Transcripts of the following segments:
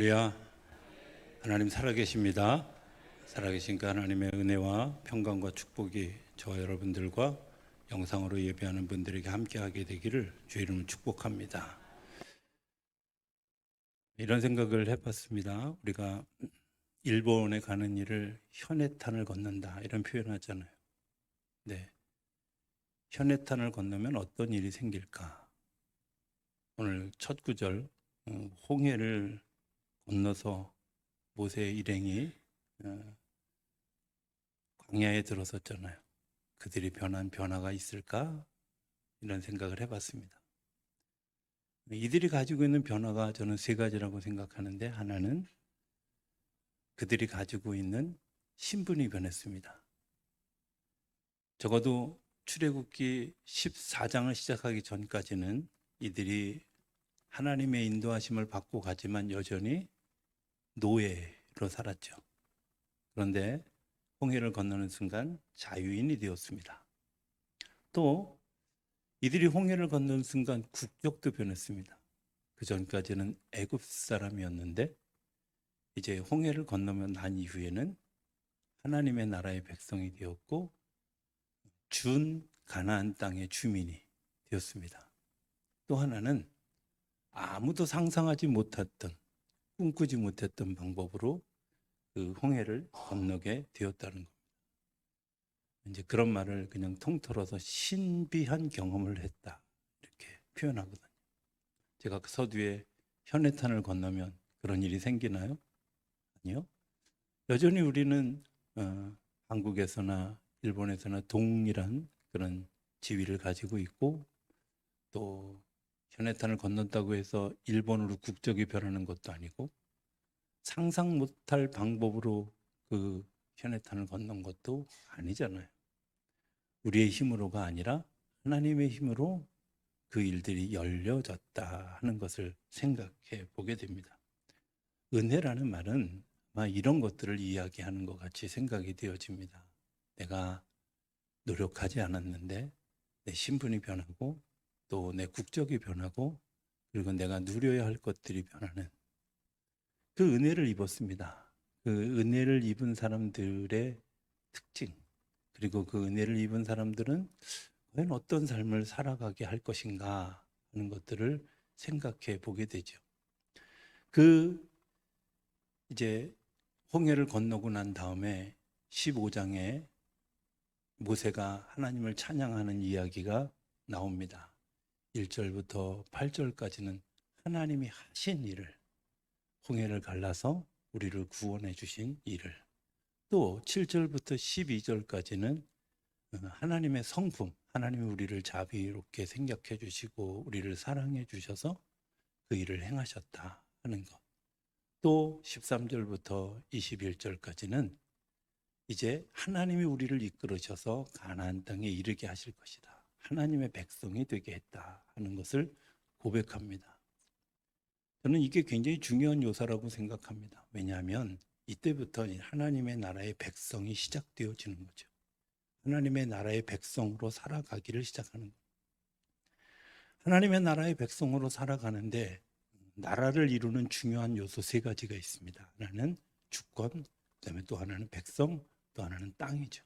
할렐루야. 하나님 살아계십니다. 살아계신가 하나님의 은혜와 평강과 축복이 저와 여러분들과 영상으로 예배하는 분들에게 함께하게 되기를 주의 이름으로 축복합니다. 이런 생각을 해봤습니다. 우리가 일본에 가는 일을 현해탄을 건넌다 이런 표현하잖아요. 네, 현해탄을 건너면 어떤 일이 생길까? 오늘 첫 구절 홍해를 건너서 모세의 일행이 광야에 들어섰잖아요. 그들이 변한 변화가 있을까? 이런 생각을 해봤습니다. 이들이 가지고 있는 변화가 저는 세 가지라고 생각하는데, 하나는 그들이 가지고 있는 신분이 변했습니다. 적어도 출애굽기 14장을 시작하기 전까지는 이들이 하나님의 인도하심을 받고 가지만 여전히 노예로 살았죠. 그런데 홍해를 건너는 순간 자유인이 되었습니다. 또 이들이 홍해를 건너는 순간 국적도 변했습니다. 그 전까지는 애굽 사람이었는데 이제 홍해를 건너면 난 이후에는 하나님의 나라의 백성이 되었고 준 가나안 땅의 주민이 되었습니다. 또 하나는 아무도 상상하지 못했던, 꿈꾸지 못했던 방법으로 그 홍해를 건너게 되었다는 겁니다. 이제 그런 말을 그냥 통틀어서 신비한 경험을 했다 이렇게 표현하거든요. 제가 그 서두에 현해탄을 건너면 그런 일이 생기나요? 아니요. 여전히 우리는 한국에서나 일본에서나 동일한 그런 지위를 가지고 있고, 또 현해탄을 건넜다고 해서 일본으로 국적이 변하는 것도 아니고 상상 못할 방법으로 그 현해탄을 건넌 것도 아니잖아요. 우리의 힘으로가 아니라 하나님의 힘으로 그 일들이 열려졌다 하는 것을 생각해 보게 됩니다. 은혜라는 말은 아마 이런 것들을 이야기하는 것 같이 생각이 되어집니다. 내가 노력하지 않았는데 내 신분이 변하고 또 내 국적이 변하고 그리고 내가 누려야 할 것들이 변하는 그 은혜를 입었습니다. 그 은혜를 입은 사람들의 특징, 그리고 그 은혜를 입은 사람들은 과연 어떤 삶을 살아가게 할 것인가 하는 것들을 생각해 보게 되죠. 그 이제 홍해를 건너고 난 다음에 15장에 모세가 하나님을 찬양하는 이야기가 나옵니다. 1절부터 8절까지는 하나님이 하신 일을, 홍해를 갈라서 우리를 구원해 주신 일을, 또 7절부터 12절까지는 하나님의 성품, 하나님이 우리를 자비롭게 생각해 주시고 우리를 사랑해 주셔서 그 일을 행하셨다 하는 것. 또 13절부터 21절까지는 이제 하나님이 우리를 이끌으셔서 가나안 땅에 이르게 하실 것이다, 하나님의 백성이 되게 했다 하는 것을 고백합니다. 저는 이게 굉장히 중요한 요소라고 생각합니다. 왜냐하면 이때부터 하나님의 나라의 백성이 시작되어지는 거죠. 하나님의 나라의 백성으로 살아가기를 시작하는 거예요. 하나님의 나라의 백성으로 살아가는데 나라를 이루는 중요한 요소 세 가지가 있습니다. 하나는 주권, 그다음에 또 하나는 백성, 또 하나는 땅이죠.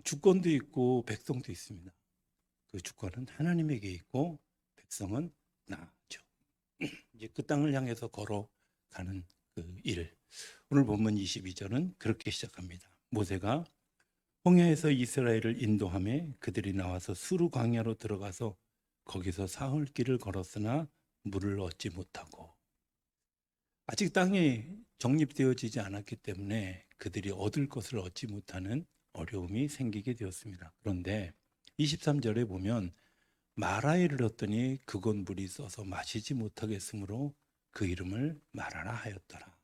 주권도 있고 백성도 있습니다. 그 주권은 하나님에게 있고 백성은 나죠. 이제 그 땅을 향해서 걸어가는 그 일. 오늘 본문 22절은 그렇게 시작합니다. 모세가 홍해에서 이스라엘을 인도하며 그들이 나와서 수르 광야로 들어가서 거기서 사흘 길을 걸었으나 물을 얻지 못하고, 아직 땅이 정립되어지지 않았기 때문에 그들이 얻을 것을 얻지 못하는 어려움이 생기게 되었습니다. 그런데 23절에 보면 마라에 이르렀더니 그곳 물이 써서 마시지 못하겠으므로 그 이름을 마라라 하였더라.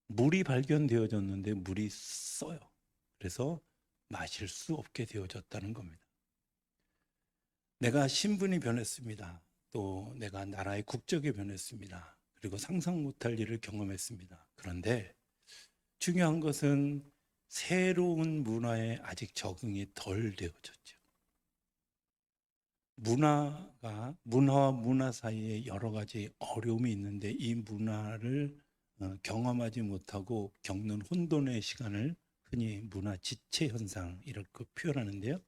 물이 발견되어졌는데 물이 써요. 그래서 마실 수 없게 되어졌다는 겁니다. 내가 신분이 변했습니다. 또 내가 나라의 국적이 변했습니다. 그리고 상상 못할 일을 경험했습니다. 그런데 중요한 것은 새로운 문화에 아직 적응이 덜 되어졌죠. 문화와 문화 사이에 여러 가지 어려움이 있는데 이 문화를 경험하지 못하고 겪는 혼돈의 시간을 흔히 문화 지체 현상 이렇게 표현하는데요.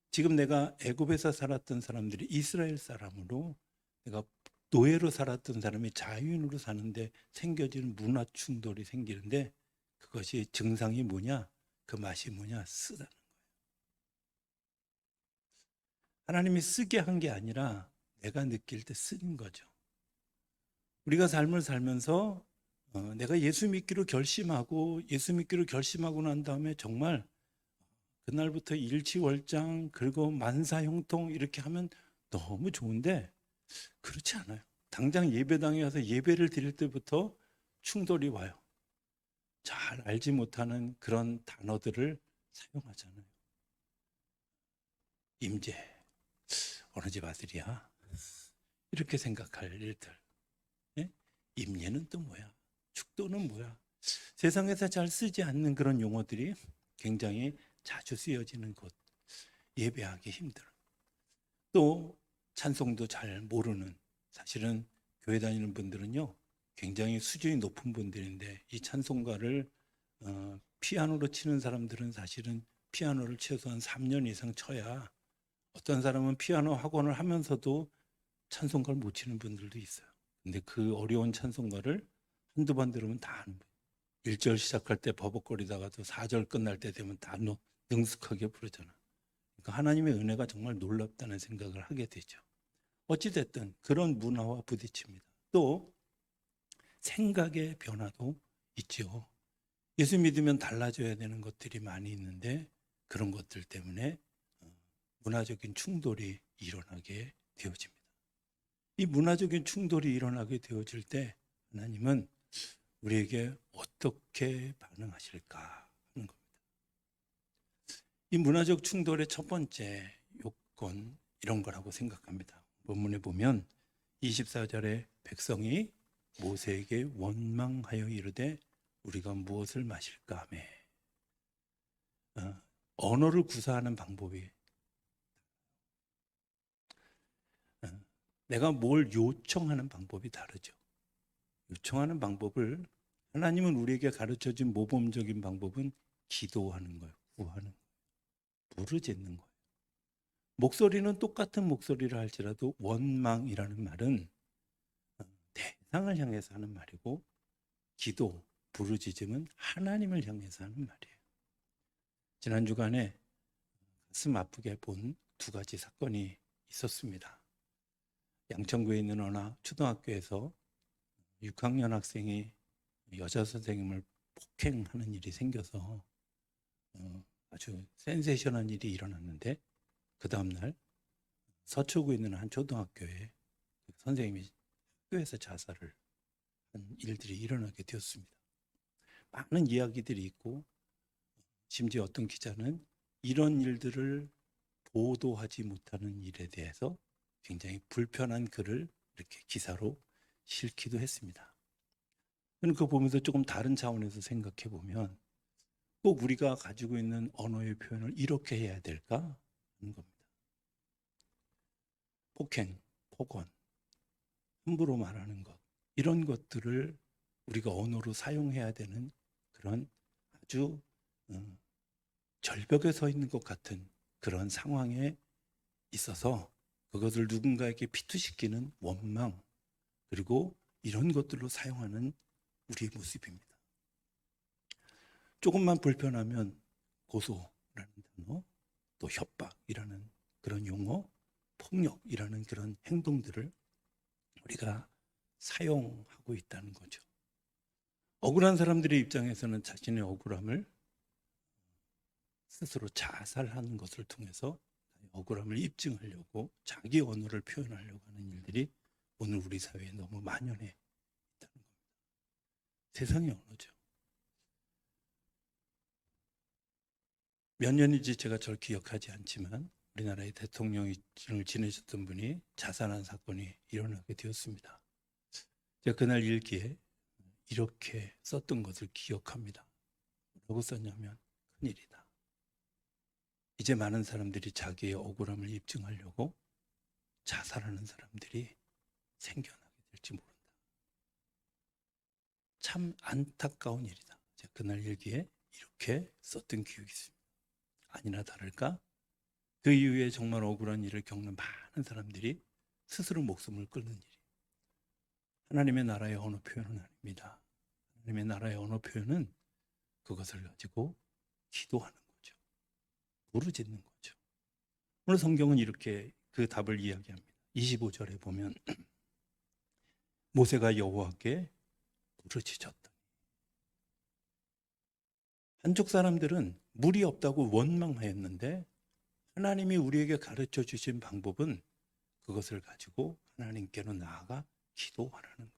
지금 내가 애굽에서 살았던 사람들이 이스라엘 사람으로, 내가 노예로 살았던 사람이 자유인으로 사는데 생겨지는 문화 충돌이 생기는데, 그것이 증상이 뭐냐? 그 맛이 뭐냐? 쓰다는 거예요. 하나님이 쓰게 한 게 아니라 내가 느낄 때 쓰는 거죠. 우리가 삶을 살면서 내가 예수 믿기로 결심하고 난 다음에 정말 그날부터 일치월장 그리고 만사형통 이렇게 하면 너무 좋은데, 그렇지 않아요. 당장 예배당에 와서 예배를 드릴 때부터 충돌이 와요. 잘 알지 못하는 그런 단어들을 사용하잖아요. 임재, 어느 집 아들이야? 이렇게 생각할 일들. 예? 임예는 또 뭐야? 축도는 뭐야? 세상에서 잘 쓰지 않는 그런 용어들이 굉장히 자주 쓰여지는 곳. 예배하기 힘들어. 또 찬송도 잘 모르는, 사실은 교회 다니는 분들은요 굉장히 수준이 높은 분들인데, 이 찬송가를 피아노로 치는 사람들은 사실은 피아노를 최소한 3년 이상 쳐야, 어떤 사람은 피아노 학원을 하면서도 찬송가를 못 치는 분들도 있어요. 근데 그 어려운 찬송가를 한두 번 들으면 다 아는 거예요. 1절 시작할 때 버벅거리다가도 4절 끝날 때 되면 다 능숙하게 부르잖아. 그러니까 하나님의 은혜가 정말 놀랍다는 생각을 하게 되죠. 어찌됐든 그런 문화와 부딪힙니다. 또 생각의 변화도 있죠. 예수 믿으면 달라져야 되는 것들이 많이 있는데, 그런 것들 때문에 문화적인 충돌이 일어나게 되어집니다. 이 문화적인 충돌이 일어나게 되어질 때 하나님은 우리에게 어떻게 반응하실까 하는 겁니다. 이 문화적 충돌의 첫 번째 요건, 이런 거라고 생각합니다. 본문에 보면 24절에 백성이 모세에게 원망하여 이르되 우리가 무엇을 마실까 하매, 언어를 구사하는 방법이, 내가 뭘 요청하는 방법이 다르죠. 요청하는 방법을, 하나님은 우리에게 가르쳐준 모범적인 방법은 기도하는 거예요. 구하는 거예요. 부르짖는 거예요. 목소리는 똑같은 목소리를 할지라도 원망이라는 말은 대상을 향해서 하는 말이고, 기도, 부르짖음은 하나님을 향해서 하는 말이에요. 지난 주간에 가슴 아프게 본 두 가지 사건이 있었습니다. 양천구에 있는 어느 초등학교에서 6학년 학생이 여자 선생님을 폭행하는 일이 생겨서 아주 센세이션한 일이 일어났는데, 그 다음날 서초구에 있는 한 초등학교에 선생님이 학교에서 자살을 한 일들이 일어나게 되었습니다. 많은 이야기들이 있고, 심지어 어떤 기자는 이런 일들을 보도하지 못하는 일에 대해서 굉장히 불편한 글을 이렇게 기사로 실기도 했습니다. 저는 그거 보면서 조금 다른 차원에서 생각해 보면, 꼭 우리가 가지고 있는 언어의 표현을 이렇게 해야 될까 하는 겁니다. 폭행, 폭언, 함부로 말하는 것, 이런 것들을 우리가 언어로 사용해야 되는 그런 아주 절벽에 서 있는 것 같은 그런 상황에 있어서, 그것을 누군가에게 피투시키는 원망, 그리고 이런 것들로 사용하는 우리의 모습입니다. 조금만 불편하면 고소라는 단어, 또 협박이라는 그런 용어, 폭력이라는 그런 행동들을 우리가 사용하고 있다는 거죠. 억울한 사람들의 입장에서는 자신의 억울함을 스스로 자살하는 것을 통해서 억울함을 입증하려고 자기 언어를 표현하려고 하는 일들이 오늘 우리 사회에 너무 만연해 있다는 겁니다. 세상의 언어죠. 몇 년인지 제가 절 기억하지 않지만 우리나라의 대통령을 지내셨던 분이 자살한 사건이 일어나게 되었습니다. 제가 그날 일기에 이렇게 썼던 것을 기억합니다. 뭐라고 썼냐면, 큰일이다. 이제 많은 사람들이 자기의 억울함을 입증하려고 자살하는 사람들이 생겨나게 될지 모른다. 참 안타까운 일이다. 제가 그날 일기에 이렇게 썼던 기억이 있습니다. 아니나 다를까 그 이후에 정말 억울한 일을 겪는 많은 사람들이 스스로 목숨을 끊는 일이 하나님의 나라의 언어 표현은 아닙니다. 하나님의 나라의 언어 표현은 그것을 가지고 기도하는 거죠. 부르짖는 거죠. 오늘 성경은 이렇게 그 답을 이야기합니다. 25절에 보면 모세가 여호와께 부르짖었다. 한쪽 사람들은 물이 없다고 원망하였는데 하나님이 우리에게 가르쳐 주신 방법은 그것을 가지고 하나님께로 나아가 기도하라는 거예요.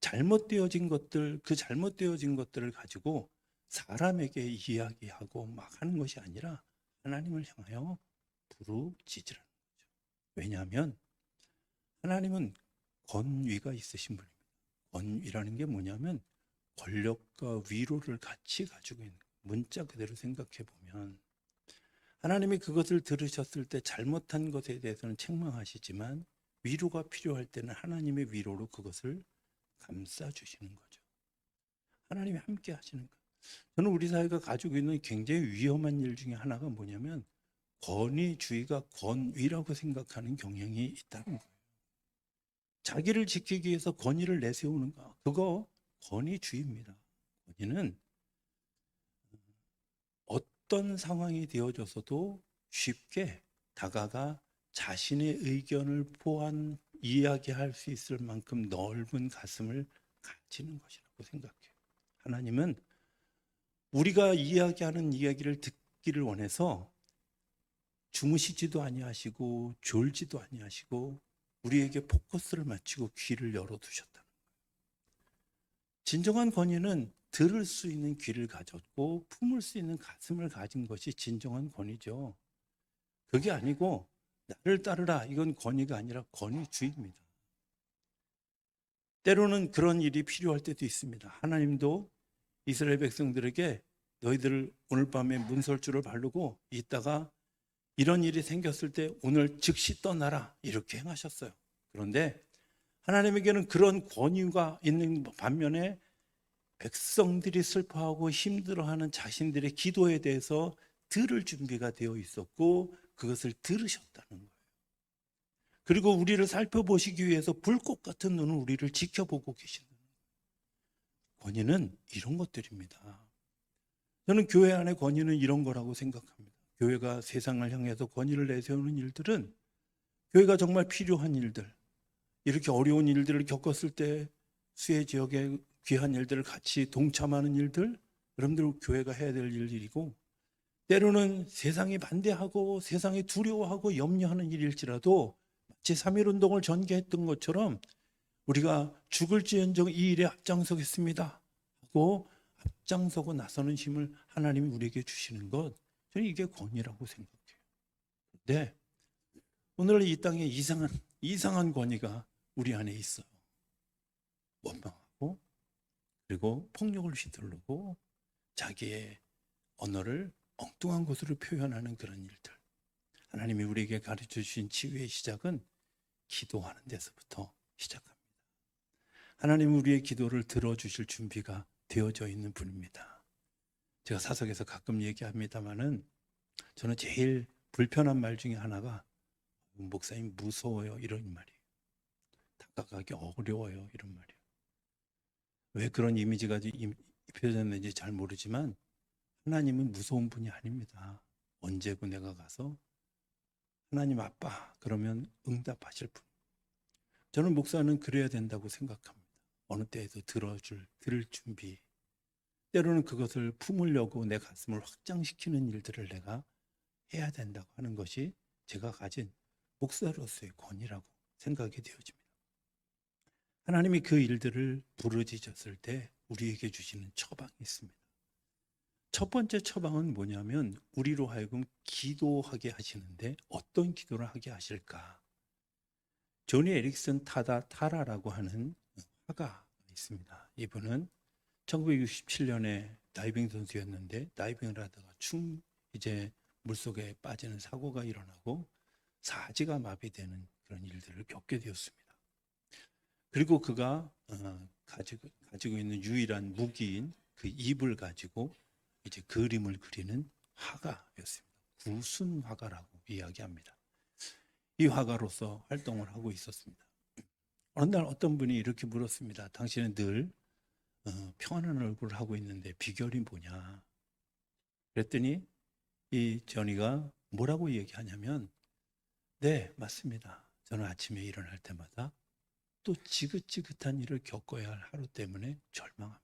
잘못되어진 것들, 그 잘못되어진 것들을 가지고 사람에게 이야기하고 막 하는 것이 아니라 하나님을 향하여 부르짖으라는 거죠. 왜냐하면 하나님은 권위가 있으신 분입니다. 권위라는 게 뭐냐면 권력과 위로를 같이 가지고 있는 거예요. 문자 그대로 생각해 보면 하나님이 그것을 들으셨을 때 잘못한 것에 대해서는 책망하시지만 위로가 필요할 때는 하나님의 위로로 그것을 감싸주시는 거죠. 하나님이 함께 하시는 거예요. 저는 우리 사회가 가지고 있는 굉장히 위험한 일 중에 하나가 뭐냐면 권위주의가 권위라고 생각하는 경향이 있다는 거예요. 자기를 지키기 위해서 권위를 내세우는 거, 그거 권위주의입니다. 권위는 어떤 상황이 되어져서도 쉽게 다가가 자신의 의견을 이야기할 수 있을 만큼 넓은 가슴을 가지는 것이라고 생각해요. 하나님은 우리가 이야기하는 이야기를 듣기를 원해서 주무시지도 아니하시고 졸지도 아니하시고 우리에게 포커스를 맞추고 귀를 열어두셨다는 거예요. 진정한 권위는 들을 수 있는 귀를 가졌고 품을 수 있는 가슴을 가진 것이 진정한 권위죠. 그게 아니고 나를 따르라, 이건 권위가 아니라 권위주의입니다. 때로는 그런 일이 필요할 때도 있습니다. 하나님도 이스라엘 백성들에게 너희들 오늘 밤에 문설주를 바르고 있다가 이런 일이 생겼을 때 오늘 즉시 떠나라, 이렇게 행하셨어요. 그런데 하나님에게는 그런 권위가 있는 반면에 백성들이 슬퍼하고 힘들어하는 자신들의 기도에 대해서 들을 준비가 되어 있었고 그것을 들으셨다는 거예요. 그리고 우리를 살펴보시기 위해서 불꽃 같은 눈으로 우리를 지켜보고 계시는 거예요. 권위는 이런 것들입니다. 저는 교회 안의 권위는 이런 거라고 생각합니다. 교회가 세상을 향해서 권위를 내세우는 일들은 교회가 정말 필요한 일들, 이렇게 어려운 일들을 겪었을 때 수혜 지역의 귀한 일들을 같이 동참하는 일들, 여러분들 교회가 해야 될 일이고, 때로는 세상이 반대하고 세상이 두려워하고 염려하는 일일지라도 마치 3.1운동을 전개했던 것처럼 우리가 죽을지언정 이 일에 앞장서겠습니다 하고 앞장서고 나서는 힘을 하나님이 우리에게 주시는 것, 저는 이게 권위라고 생각해요. 근데 오늘 이 땅에 이상한 권위가 우리 안에 있어요. 원망하고 그리고 폭력을 휘두르고 자기의 언어를 엉뚱한 것으로 표현하는 그런 일들. 하나님이 우리에게 가르쳐 주신 치유의 시작은 기도하는 데서부터 시작합니다. 하나님은 우리의 기도를 들어주실 준비가 되어져 있는 분입니다. 제가 사석에서 가끔 얘기합니다마는 저는 제일 불편한 말 중에 하나가 목사님 무서워요, 이런 말이에요. 다가가기 어려워요, 이런 말이에요. 왜 그런 이미지가 입혀졌는지 잘 모르지만 하나님은 무서운 분이 아닙니다. 언제고 내가 가서 하나님 아빠 그러면 응답하실 분. 저는 목사는 그래야 된다고 생각합니다. 어느 때에도 들을 준비. 때로는 그것을 품으려고 내 가슴을 확장시키는 일들을 내가 해야 된다고 하는 것이 제가 가진 목사로서의 권위라고 생각이 되어집니다. 하나님이 그 일들을 부르짖었을 때 우리에게 주시는 처방이 있습니다. 첫 번째 처방은 뭐냐면 우리로 하여금 기도하게 하시는데 어떤 기도를 하게 하실까? 조니 에릭슨 타라라고 하는 화가가 있습니다. 이분은 1967년에 다이빙 선수였는데 다이빙을 하다가 이제 물속에 빠지는 사고가 일어나고 사지가 마비되는 그런 일들을 겪게 되었습니다. 그리고 그가 가지고 있는 유일한 무기인 그 입을 가지고 이제 그림을 그리는 화가였습니다. 구순 화가라고 이야기합니다. 이 화가로서 활동을 하고 있었습니다. 어느 날 어떤 분이 이렇게 물었습니다. 당신은 늘 평안한 얼굴을 하고 있는데 비결이 뭐냐? 그랬더니 이 저니가 뭐라고 얘기하냐면, 네, 맞습니다. 저는 아침에 일어날 때마다 또 지긋지긋한 일을 겪어야 할 하루 때문에 절망합니다.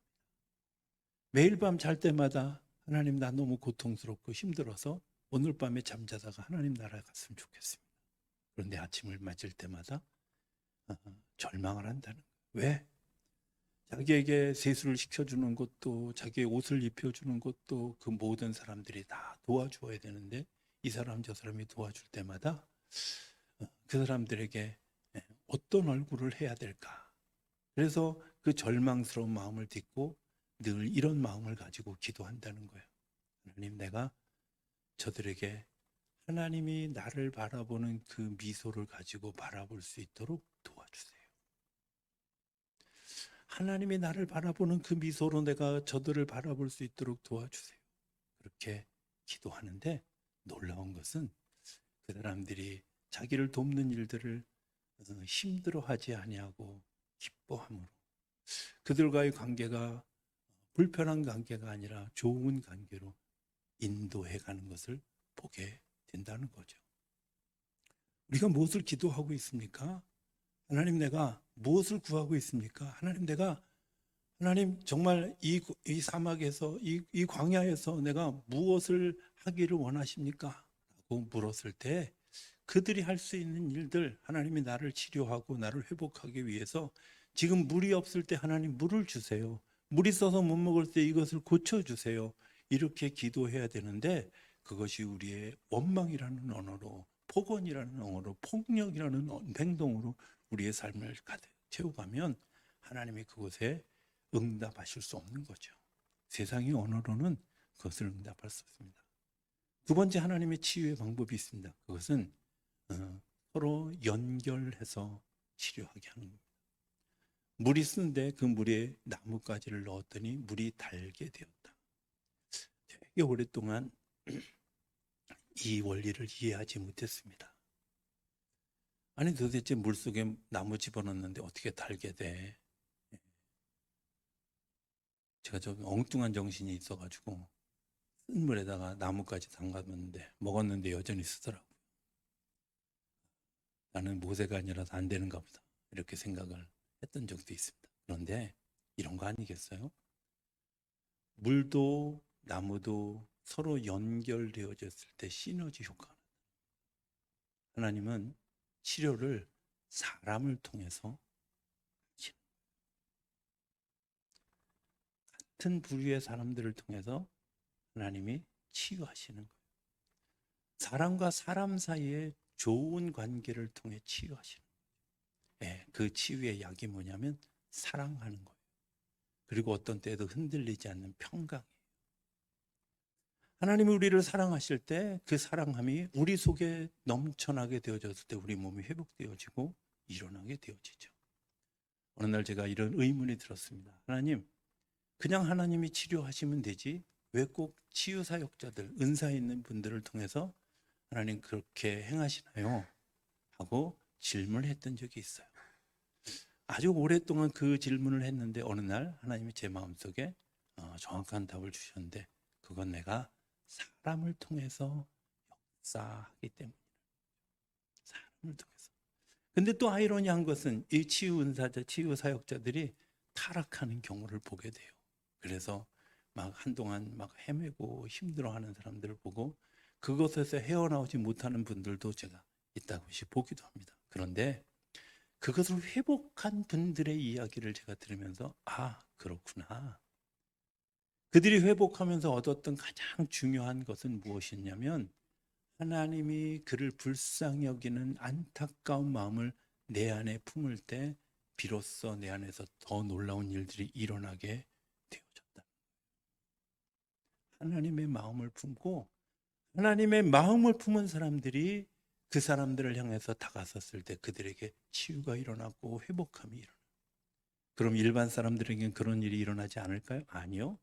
매일 밤 잘 때마다 하나님, 나 너무 고통스럽고 힘들어서 오늘 밤에 잠자다가 하나님 나라 갔으면 좋겠습니다. 그런데 아침을 맞을 때마다 절망을 한다는 거예요. 왜? 자기에게 세수를 시켜주는 것도, 자기의 옷을 입혀주는 것도 그 모든 사람들이 다 도와주어야 되는데 이 사람 저 사람이 도와줄 때마다 그 사람들에게 어떤 얼굴을 해야 될까? 그래서 그 절망스러운 마음을 딛고 늘 이런 마음을 가지고 기도한다는 거예요. 하나님, 내가 저들에게 하나님이 나를 바라보는 그 미소를 가지고 바라볼 수 있도록 도와주세요. 하나님이 나를 바라보는 그 미소로 내가 저들을 바라볼 수 있도록 도와주세요. 그렇게 기도하는데 놀라운 것은 그 사람들이 자기를 돕는 일들을 힘들어하지 아니하고 기뻐함으로 그들과의 관계가 불편한 관계가 아니라 좋은 관계로 인도해 가는 것을 보게 된다는 거죠. 우리가 무엇을 기도하고 있습니까? 하나님, 내가 무엇을 구하고 있습니까? 하나님 정말 이 사막에서 이 광야에서 내가 무엇을 하기를 원하십니까? 라고 물었을 때 그들이 할 수 있는 일들, 하나님이 나를 치료하고 나를 회복하기 위해서 지금 물이 없을 때 하나님 물을 주세요. 물이 있어서 못 먹을 때 이것을 고쳐주세요. 이렇게 기도해야 되는데 그것이 우리의 원망이라는 언어로, 폭언이라는 언어로, 폭력이라는 행동으로 우리의 삶을 가득 채워가면 하나님이 그것에 응답하실 수 없는 거죠. 세상의 언어로는 그것을 응답할 수 없습니다. 두 번째 하나님의 치유의 방법이 있습니다. 그것은 서로 연결해서 치료하게 하는 겁니다. 물이 쓰는데 그 물에 나뭇가지를 넣었더니 물이 달게 되었다. 되게 오랫동안 이 원리를 이해하지 못했습니다. 아니 도대체 물속에 나무 집어넣는데 어떻게 달게 돼? 제가 좀 엉뚱한 정신이 있어가지고 쓴 물에다가 나뭇가지 담갔는데 먹었는데 여전히 쓰더라고요. 나는 모세가 아니라서 안 되는가 보다 이렇게 생각을 했던 적도 있습니다. 그런데 이런 거 아니겠어요? 물도 나무도 서로 연결되어졌을 때 시너지 효과가 나요. 하나님은 치료를 사람을 통해서 같은 부류의 사람들을 통해서 하나님이 치유하시는 거예요. 사람과 사람 사이에 좋은 관계를 통해 치유하시는 거예요. 네, 그 치유의 약이 뭐냐면 사랑하는 거예요. 그리고 어떤 때에도 흔들리지 않는 평강이에요. 하나님이 우리를 사랑하실 때 그 사랑함이 우리 속에 넘쳐나게 되어졌을 때 우리 몸이 회복되어지고 일어나게 되어지죠. 어느 날 제가 이런 의문이 들었습니다. 하나님, 그냥 하나님이 치료하시면 되지 왜 꼭 치유 사역자들, 은사 있는 분들을 통해서 하나님 그렇게 행하시나요? 하고 질문을 했던 적이 있어요. 아주 오랫동안 그 질문을 했는데 어느 날 하나님이 제 마음속에 정확한 답을 주셨는데 그건 내가 사람을 통해서 역사하기 때문이에요. 사람을 통해서. 근데 또 아이러니한 것은 이 치유 은사자, 치유 사역자들이 타락하는 경우를 보게 돼요. 그래서 막 한동안 막 헤매고 힘들어하는 사람들을 보고 그것에서 헤어나오지 못하는 분들도 제가 있다고 보기도 합니다. 그런데 그것을 회복한 분들의 이야기를 제가 들으면서 그렇구나. 그들이 회복하면서 얻었던 가장 중요한 것은 무엇이냐면 하나님이 그를 불쌍히 여기는 안타까운 마음을 내 안에 품을 때 비로소 내 안에서 더 놀라운 일들이 일어나게 되어졌다. 하나님의 마음을 품고 하나님의 마음을 품은 사람들이 그 사람들을 향해서 다가섰을 때 그들에게 치유가 일어나고 회복함이 일어나요. 그럼 일반 사람들에게는 그런 일이 일어나지 않을까요? 아니요.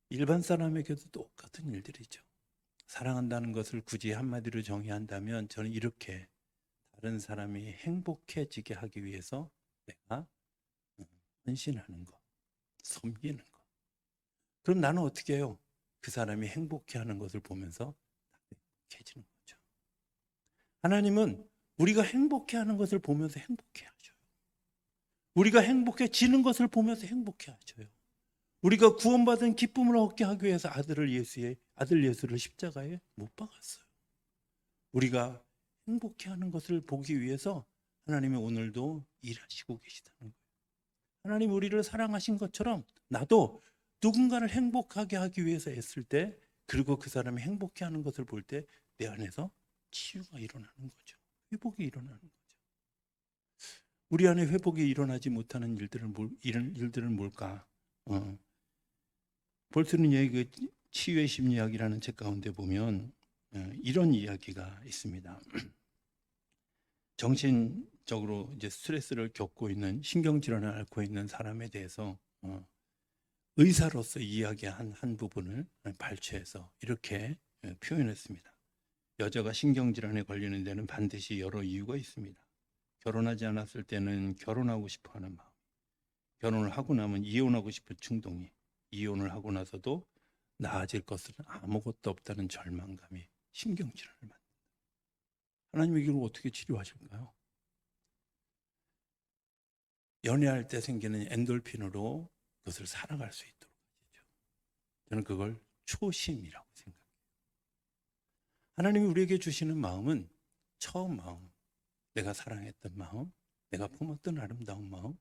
일반 사람에게도 똑같은 일들이죠. 사랑한다는 것을 굳이 한마디로 정의한다면 저는 이렇게 다른 사람이 행복해지게 하기 위해서 내가 헌신하는 것, 섬기는 것. 그럼 나는 어떻게 해요? 그 사람이 행복해하는 것을 보면서 행복해지는 거죠. 하나님은 우리가 행복해하는 것을 보면서 행복해하셔요. 우리가 행복해지는 것을 보면서 행복해하셔요. 우리가 구원받은 기쁨을 얻게 하기 위해서 아들 예수를 십자가에 못 박았어요. 우리가 행복해하는 것을 보기 위해서 하나님이 오늘도 일하시고 계시다는 거예요. 하나님 우리를 사랑하신 것처럼 나도 누군가를 행복하게 하기 위해서 애쓸 때, 그리고 그 사람이 행복해하는 것을 볼 때 내 안에서 치유가 일어나는 거죠. 회복이 일어나는 거죠. 우리 안에 회복이 일어나지 못하는 이런 일들은 뭘까? 볼트는의 그 치유의 심리학이라는 책 가운데 보면 이런 이야기가 있습니다. 정신적으로 이제 스트레스를 겪고 있는, 신경질환을 앓고 있는 사람에 대해서 의사로서 이야기한 한 부분을 발췌해서 이렇게 표현했습니다. 여자가 신경질환에 걸리는 데는 반드시 여러 이유가 있습니다. 결혼하지 않았을 때는 결혼하고 싶어 하는 마음, 결혼을 하고 나면 이혼하고 싶은 충동이, 이혼을 하고 나서도 나아질 것은 아무것도 없다는 절망감이 신경질환을 만든다. 하나님 이걸 어떻게 치료하실까요? 연애할 때 생기는 엔돌핀으로 그것을 살아갈 수 있도록 하시죠. 저는 그걸 초심이라고 생각해요. 하나님이 우리에게 주시는 마음은 처음 마음, 내가 사랑했던 마음, 내가 품었던 아름다운 마음,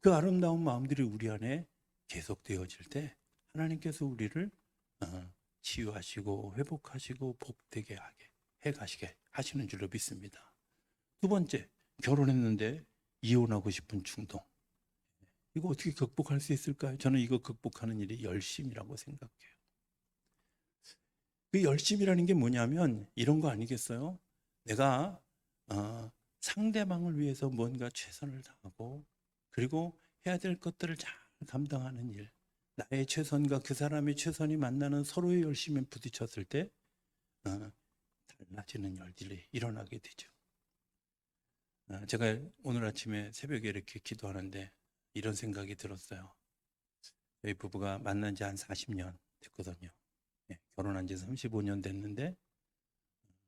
그 아름다운 마음들이 우리 안에 계속되어질 때 하나님께서 우리를 치유하시고 회복하시고 복되게 하게 해가시게 하시는 줄로 믿습니다. 두 번째, 결혼했는데 이혼하고 싶은 충동. 이거 어떻게 극복할 수 있을까요? 저는 이거 극복하는 일이 열심이라고 생각해요. 그 열심이라는 게 뭐냐면 이런 거 아니겠어요? 내가 상대방을 위해서 뭔가 최선을 다하고, 그리고 해야 될 것들을 잘 감당하는 일, 나의 최선과 그 사람의 최선이 만나는 서로의 열심에 부딪혔을 때 달라지는 일들이 일어나게 되죠. 제가 오늘 아침에 새벽에 이렇게 기도하는데 이런 생각이 들었어요. 저희 부부가 만난 지 한 40년 됐거든요. 결혼한 지 35년 됐는데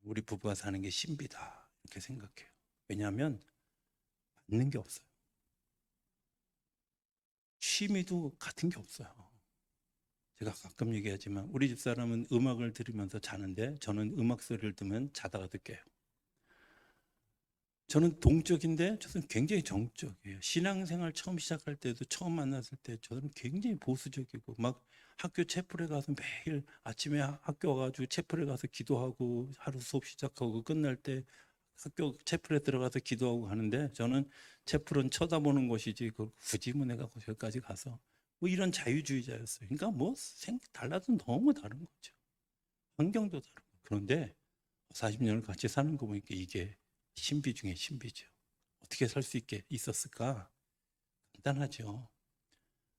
우리 부부가 사는 게 신비다 이렇게 생각해요. 왜냐하면 맞는 게 없어요. 취미도 같은 게 없어요. 제가 가끔 얘기하지만 우리 집사람은 음악을 들으면서 자는데 저는 음악 소리를 들으면 자다가 깨요. 저는 동적인데 저는 굉장히 정적이에요. 신앙생활 처음 시작할 때도, 처음 만났을 때 저는 굉장히 보수적이고 막 학교 채플에 가서 매일 아침에 학교 와가지고 채플에 가서 기도하고 하루 수업 시작하고 끝날 때 학교 채플에 들어가서 기도하고 하는데, 저는 채플은 쳐다보는 곳이지 굳이 뭐 내가 거기까지 가서 뭐 이런 자유주의자였어요. 그러니까 뭐 달라도 너무 다른 거죠. 환경도 다르고. 그런데 40년을 같이 사는 거 보니까 이게 신비 중에 신비죠. 어떻게 살 수 있게 있었을까? 간단하죠.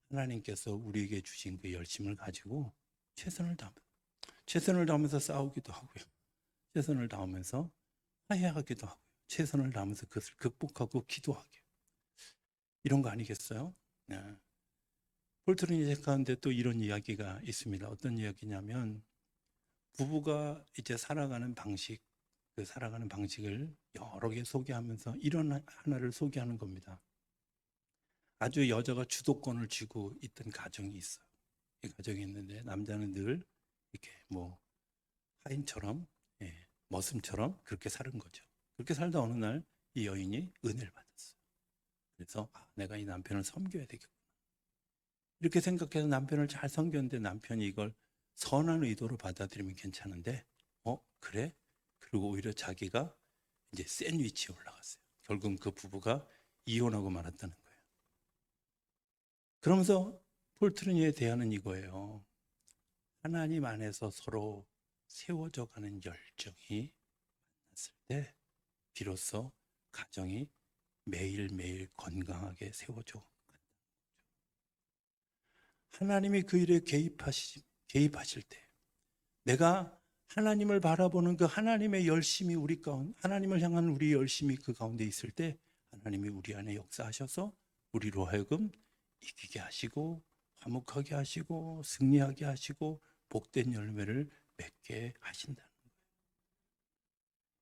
하나님께서 우리에게 주신 그 열심을 가지고 최선을 다하면서 싸우기도 하고요. 최선을 다하면서 화해하기도 하고요. 최선을 다하면서 그것을 극복하고 기도하게. 이런 거 아니겠어요? 네. 폴트리니 가운데 또 이런 이야기가 있습니다. 어떤 이야기냐면 부부가 이제 살아가는 방식, 그 살아가는 방식을 여러 개 소개하면서 이런 하나를 소개하는 겁니다. 아주 여자가 주도권을 쥐고 있던 가정이 있어요. 이 가정이 있는데 남자는 늘 이렇게 뭐 하인처럼, 머슴처럼 그렇게 사는 거죠. 그렇게 살다 어느 날 이 여인이 은혜를 받았어요. 그래서 내가 이 남편을 섬겨야 되겠구나. 이렇게 생각해서 남편을 잘 섬겼는데 남편이 이걸 선한 의도로 받아들이면 괜찮은데, 그래? 그리고 오히려 자기가 이제 센 위치에 올라갔어요. 결국은 그 부부가 이혼하고 말았다는 거예요. 그러면서 폴트르니에 대하는 이거예요. 하나님 안에서 서로 세워져 가는 열정이 않았을 때 비로소 가정이 매일매일 건강하게 세워져. 하나님이 그 일에 개입하실 때 내가 하나님을 바라보는 그 하나님의 열심이 우리 가운데, 하나님을 향한 우리 열심이 그 가운데 있을 때 하나님이 우리 안에 역사하셔서 우리로 하여금 이기게 하시고 화목하게 하시고 승리하게 하시고 복된 열매를 맺게 하신다는 거예요.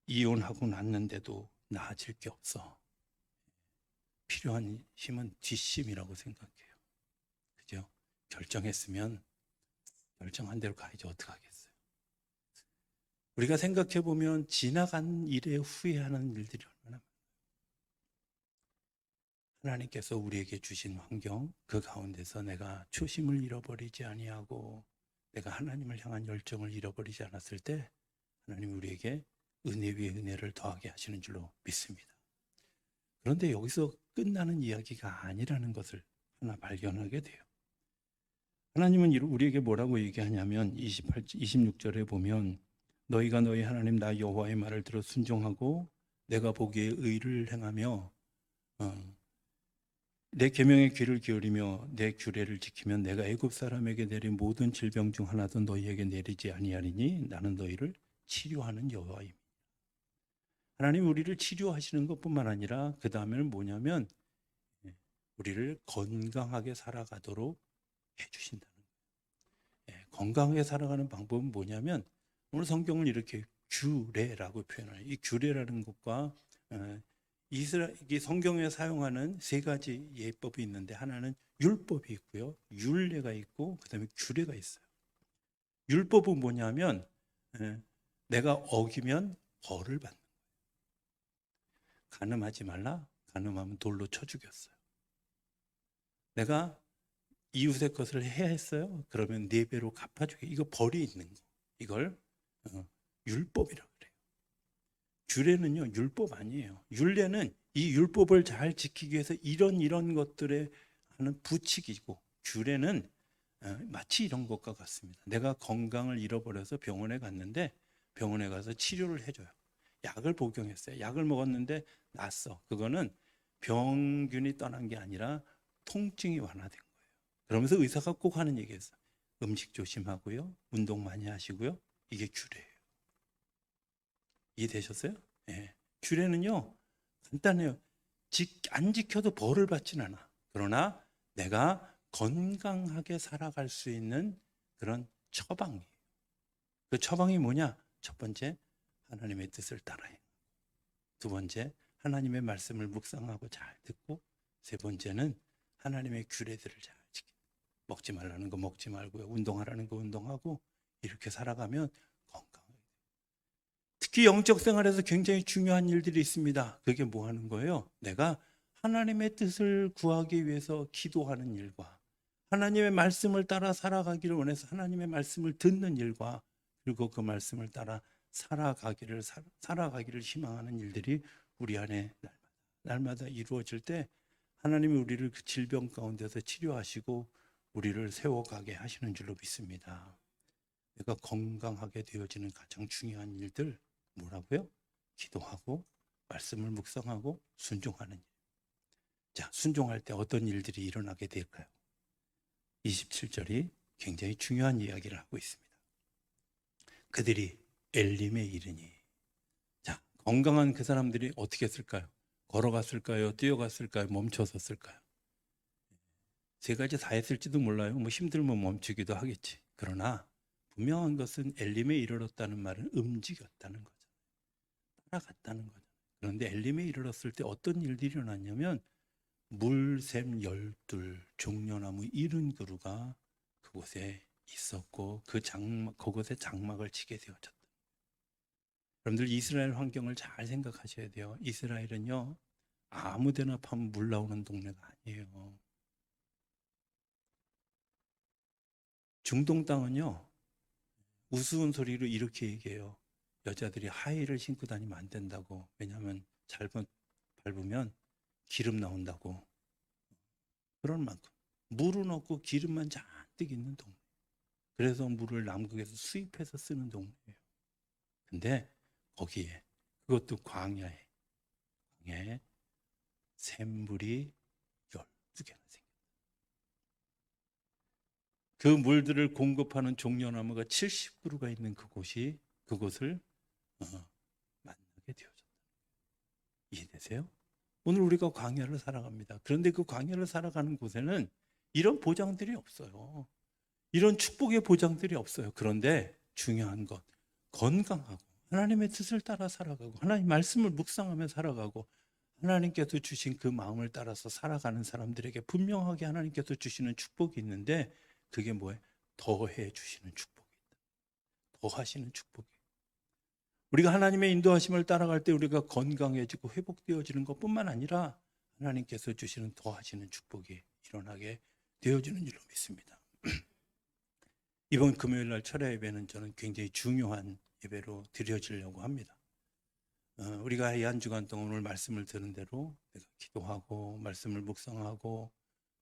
이혼하고 났는데도 나아질 게 없어. 필요한 힘은 뒷심이라고 생각해요. 그죠? 결정했으면 결정한 대로 가야지 어떡하겠어요. 우리가 생각해 보면 지나간 일에 후회하는 일들이 얼마나 많아요. 하나님께서 우리에게 주신 환경, 그 가운데서 내가 초심을 잃어버리지 아니하고 내가 하나님을 향한 열정을 잃어버리지 않았을 때 하나님이 우리에게 은혜 위에 은혜를 더하게 하시는 줄로 믿습니다. 그런데 여기서 끝나는 이야기가 아니라는 것을 하나 발견하게 돼요. 하나님은 우리에게 뭐라고 얘기하냐면 26절에 보면 너희가 너희 하나님 나 여호와의 말을 들어 순종하고 내가 보기에 의를 행하며 내 계명에 귀를 기울이며 내 규례를 지키면 내가 애굽 사람에게 내린 모든 질병 중 하나도 너희에게 내리지 아니하리니 나는 너희를 치료하는 여호와입니다. 하나님 우리를 치료하시는 것뿐만 아니라 그 다음에는 뭐냐면 우리를 건강하게 살아가도록 해주신다는 거예요. 건강하게 살아가는 방법은 뭐냐면 오늘 성경을 이렇게 규례라고 표현해요. 이 규례라는 것과 이 성경에 사용하는 세 가지 예법이 있는데 하나는 율법이 있고요. 율례가 있고 그다음에 규례가 있어요. 율법은 뭐냐면 내가 어기면 벌을 받는 거예요. 간음하지 말라. 간음하면 돌로 쳐 죽였어요. 내가 이웃의 것을 해했어요. 그러면 4배로 갚아주게. 이거 벌이 있는 거. 이걸 율법이라고 그래요. 규례는요 율법 아니에요. 율례는 이 율법을 잘 지키기 위해서 이런 것들에 하는 부칙이고 규례는 마치 이런 것과 같습니다. 내가 건강을 잃어버려서 병원에 갔는데 병원에 가서 치료를 해줘요. 약을 복용했어요. 약을 먹었는데 낫어. 그거는 병균이 떠난 게 아니라 통증이 완화된 거예요. 그러면서 의사가 꼭 하는 얘기가 있어요. 음식 조심하고요. 운동 많이 하시고요. 이게 규례예요. 이해되셨어요? 네. 규례는요 간단해요. 안 지켜도 벌을 받진 않아. 그러나 내가 건강하게 살아갈 수 있는 그런 처방이에요. 그 처방이 뭐냐? 첫 번째, 하나님의 뜻을 따라해. 두 번째, 하나님의 말씀을 묵상하고 잘 듣고, 세 번째는 하나님의 규례들을 잘 지켜. 먹지 말라는 거 먹지 말고요. 운동하라는 거 운동하고 이렇게 살아가면 건강해요. 특히 영적 생활에서 굉장히 중요한 일들이 있습니다. 그게 뭐 하는 거예요? 내가 하나님의 뜻을 구하기 위해서 기도하는 일과 하나님의 말씀을 따라 살아가기를 원해서 하나님의 말씀을 듣는 일과 그리고 그 말씀을 따라 살아가기를 희망하는 일들이 우리 안에 날마다 이루어질 때 하나님이 우리를 그 질병 가운데서 치료하시고 우리를 세워가게 하시는 줄로 믿습니다. 내가 건강하게 되어지는 가장 중요한 일들 뭐라고요? 기도하고 말씀을 묵상하고 순종하는 일. 자, 순종할 때 어떤 일들이 일어나게 될까요? 27절이 굉장히 중요한 이야기를 하고 있습니다. 그들이 엘림에 이르니. 자, 건강한 그 사람들이 어떻게 했을까요? 걸어갔을까요? 뛰어갔을까요? 멈춰섰을까요? 세 가지 다 했을지도 몰라요. 뭐 힘들면 멈추기도 하겠지. 그러나 분명한 것은 엘림에 이르렀다는 말은 움직였다는 거죠. 따라갔다는 거죠. 그런데 엘림에 이르렀을 때 어떤 일들이 일어났냐면 물샘 12 종려나무 70그루가 그곳에 있었고 그곳에 장막을 치게 되어졌다. 여러분들 이스라엘 환경을 잘 생각하셔야 돼요. 이스라엘은요 아무데나 파면 물 나오는 동네가 아니에요. 중동 땅은요 우스운 소리로 이렇게 얘기해요. 여자들이 하이힐을 신고 다니면 안 된다고. 왜냐하면 잘못 밟으면 기름 나온다고. 그런 만큼 물은 없고 기름만 잔뜩 있는 동네. 그래서 물을 남극에서 수입해서 쓰는 동네예요. 근데 거기에 그것도 광야에 샘물이 12개나 생겼다. 그 물들을 공급하는 종려나무가 70그루가 있는 그곳을 만나게 되어졌다. 이해되세요? 오늘 우리가 광야를 살아갑니다. 그런데 그 광야를 살아가는 곳에는 이런 보장들이 없어요. 이런 축복의 보장들이 없어요. 그런데 중요한 것, 건강하고 하나님의 뜻을 따라 살아가고 하나님 말씀을 묵상하며 살아가고 하나님께서 주신 그 마음을 따라서 살아가는 사람들에게 분명하게 하나님께서 주시는 축복이 있는데, 그게 뭐예요? 더해 주시는 축복이 있다. 더하시는 축복이. 우리가 하나님의 인도하심을 따라갈 때 우리가 건강해지고 회복되어지는 것뿐만 아니라 하나님께서 주시는 더하시는 축복이 일어나게 되어지는 줄로 믿습니다. 이번 금요일 날 철야 예배는 저는 굉장히 중요한 예배로 드려지려고 합니다. 우리가 이 한 주간 동안 오늘 말씀을 들은 대로 내가 기도하고 말씀을 묵상하고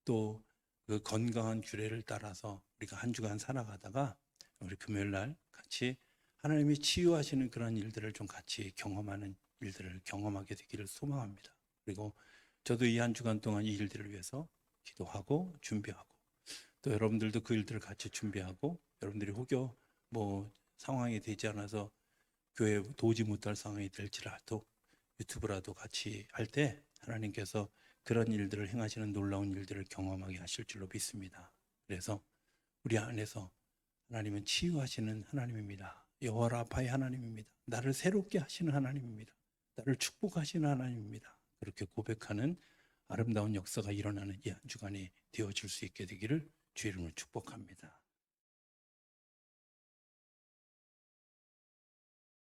또 그 건강한 규례를 따라서 우리가 한 주간 살아가다가 우리 금요일 날 같이 하나님이 치유하시는 그런 일들을 좀 같이 경험하는 일들을 경험하게 되기를 소망합니다. 그리고 저도 이 한 주간 동안 이 일들을 위해서 기도하고 준비하고 또 여러분들도 그 일들을 같이 준비하고 여러분들이 혹여 상황이 되지 않아서 교회에 도우지 못할 상황이 될지라도 유튜브라도 같이 할 때 하나님께서 그런 일들을 행하시는 놀라운 일들을 경험하게 하실 줄로 믿습니다. 그래서 우리 안에서 하나님은 치유하시는 하나님입니다. 여호와 라파의 하나님입니다. 나를 새롭게 하시는 하나님입니다. 나를 축복하시는 하나님입니다. 그렇게 고백하는 아름다운 역사가 일어나는 이 한 주간이 되어질 수 있게 되기를 주의 이름으로 축복합니다.